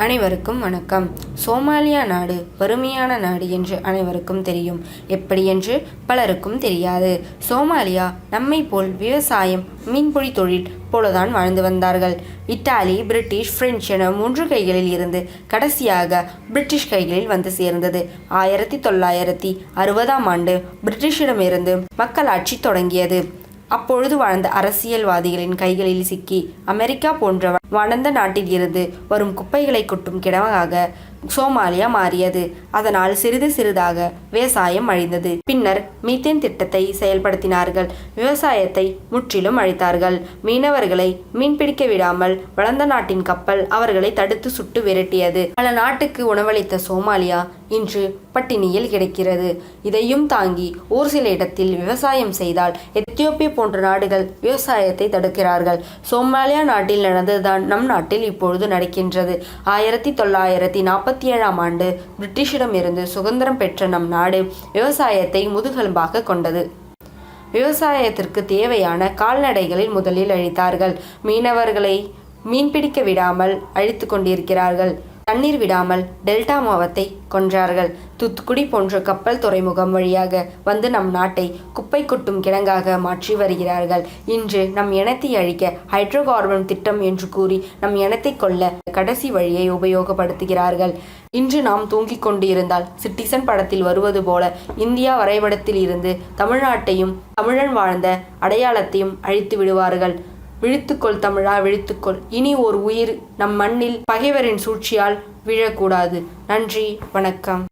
அனைவருக்கும் வணக்கம். சோமாலியா நாடு வறுமையான நாடு என்று அனைவருக்கும் தெரியும். எப்படி என்று பலருக்கும் தெரியாது. சோமாலியா நம்மை போல் விவசாயம், மீன்பிடி தொழில் போலதான் வாழ்ந்து வந்தார்கள். இத்தாலி, பிரிட்டிஷ், பிரெஞ்சு என 3 கைகளில் இருந்து கடைசியாக பிரிட்டிஷ் கைகளில் வந்து சேர்ந்தது. 1960ஆம் ஆண்டு பிரிட்டிஷிடமிருந்து மக்களாட்சி தொடங்கியது. அப்பொழுது வாழ்ந்த அரசியல்வாதிகளின் கைகளில் சிக்கி அமெரிக்கா போன்ற வளர்ந்த நாட்டில் இருந்து வரும் குப்பைகளை கொட்டும் கிடமாக சோமாலியா மாறியது. அதனால் சிறிது சிறிதாக விவசாயம் அழிந்தது. பின்னர் மீத்தேன் திட்டத்தை செயல்படுத்தினார்கள். விவசாயத்தை முற்றிலும் அழித்தார்கள். மீனவர்களை மீன்பிடிக்க விடாமல் வளர்ந்த நாட்டின் கப்பல் அவர்களை தடுத்து சுட்டு விரட்டியது. பல நாட்டுக்கு உணவளித்த சோமாலியா இன்று பட்டினியில் கிடக்கிறது. இதையும் தாங்கி ஒரு சில இடத்தில் விவசாயம் செய்தால் எத்தியோப்பியா போன்ற நாடுகள் விவசாயத்தை தடுக்கிறார்கள். சோமாலியா நாட்டில் நடந்ததுதான் நம் நாட்டில் இப்பொழுது நடக்கின்றது. 1947ஆம் ஆண்டு பிரிட்டிஷிடமிருந்து சுதந்திரம் பெற்ற நம் நாடு விவசாயத்தை முதுகெலும்பாக கொண்டது. விவசாயத்திற்கு தேவையான கால்நடைகளில் முதலில் அழித்தார்கள். மீனவர்களை மீன்பிடிக்க விடாமல் அழித்து கொண்டிருக்கிறார்கள். தண்ணீர் விடாமல் டெல்டா மாவட்டத்தை கொன்றார்கள். தூத்துக்குடி போன்ற கப்பல் துறைமுகம் வழியாக வந்து நம் நாட்டை குப்பை கொட்டும் கிடங்காக மாற்றி வருகிறார்கள். இன்று நம் இனத்தை அழிக்க ஹைட்ரோ கார்பன் திட்டம் என்று கூறி நம் இனத்தை கொல்ல கடைசி வழியை உபயோகப்படுத்துகிறார்கள். இன்று நாம் தூங்கிக் கொண்டு இருந்தால் சிட்டிசன் படத்தில் வருவது போல இந்தியா வரைபடத்தில் இருந்து தமிழ்நாட்டையும் தமிழன் வாழ்ந்த அடையாளத்தையும் அழித்து விடுவார்கள். விழித்துக்கொள் தமிழா, விழித்துக்கொள். இனி ஒரு உயிர் நம் மண்ணில் பகைவரின் சூழ்ச்சியால் விழக்கூடாது. நன்றி, வணக்கம்.